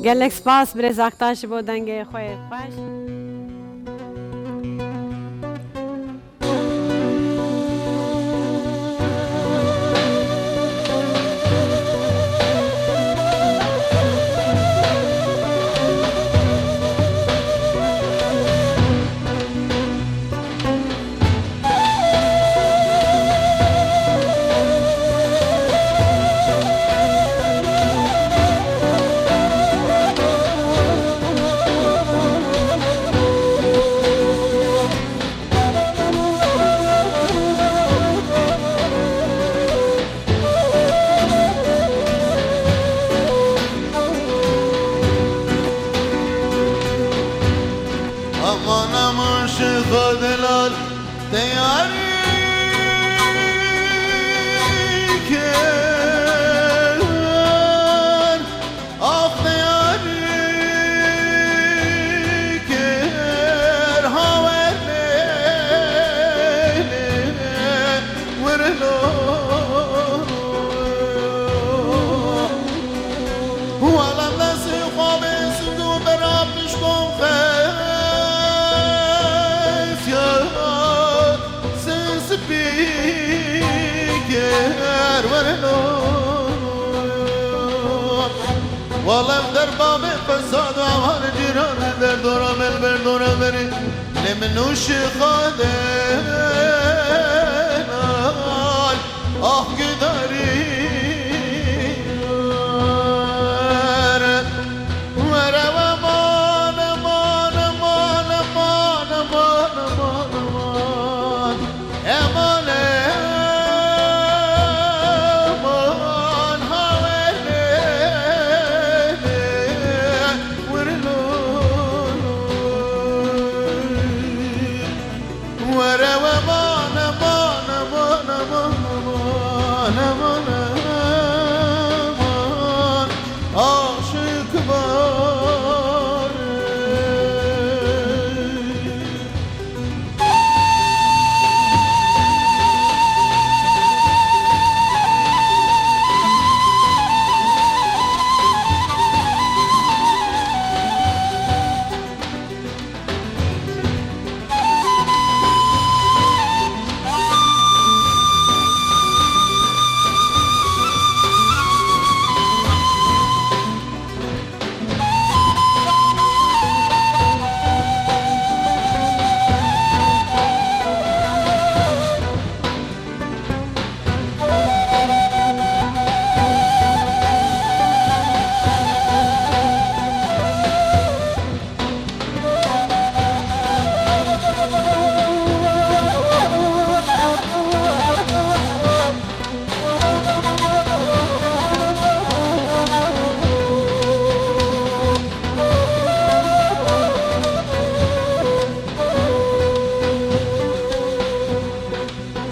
گلک سپاس بر زاکتاش بو دنگ خوی خوش aman aman şıkadılar teyari ker ah teyari ker haverle verlo ولا الناس خوابين سندو برابش كون خيف يا سنسبيكر ورنو والله در باب فساد وعوار جيران در دورا ملبر دورا بري لمنوش خادنال آه قداري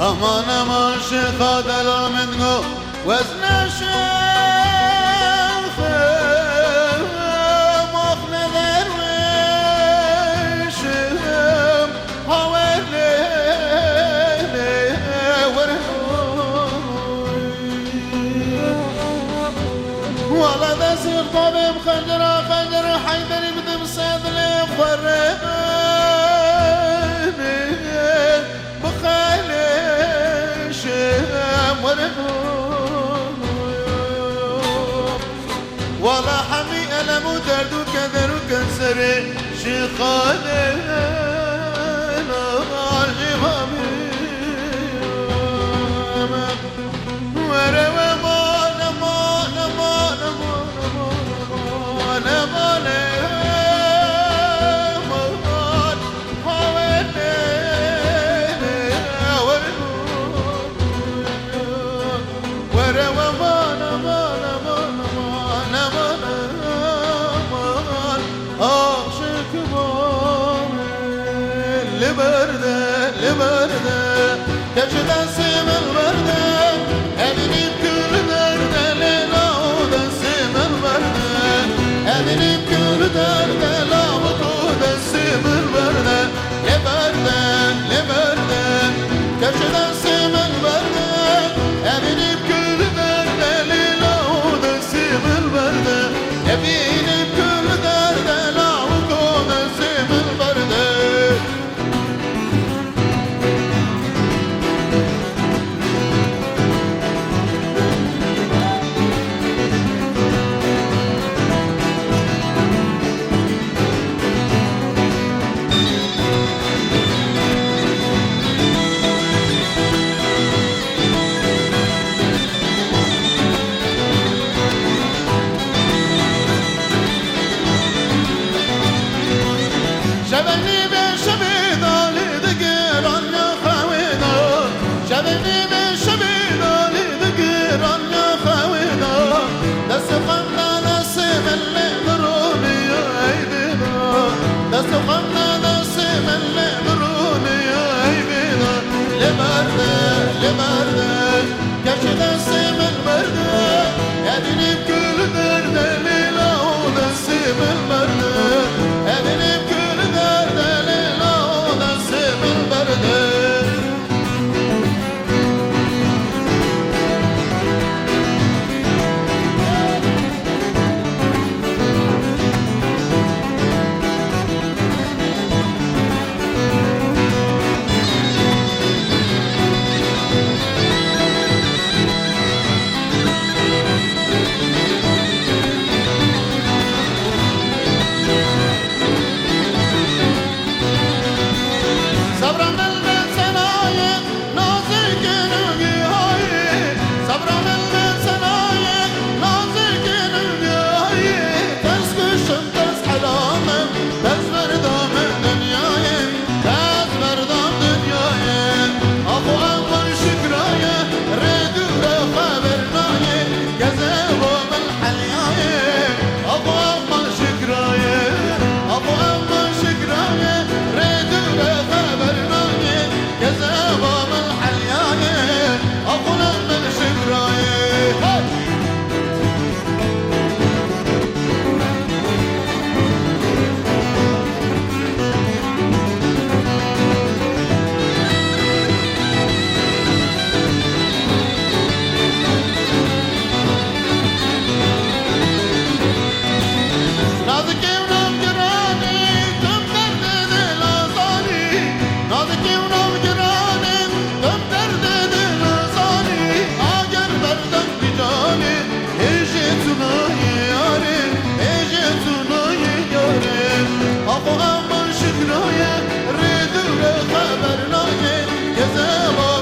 aman aman şıkadılar mengo وزن شيخ مخنذر وشم حوالي والله ده سيخ طبيب خنجر خنجر حيدر بدم صدلي خرباني بخالي شم والله حمي ألم ودرد وكدر وكسر شيخاني الجمامي وروا مان مان مان مان مان لبرده كجدا سيم الورده أدني بكل درده ليلا ودا سيم الورده أدني بكل درده لا ودا سيم الورده لبرده كجدا سيم الورده أدني بكل درده ليلا ودا سيم الورده أبيني بكل لمرده لمرده گرچه دستم المرده ابینیم گل درده لیلا و دستم المرده ابینیم گل درده لیلا و دستم المرده Aman şükraya, redure haber naye, geze var.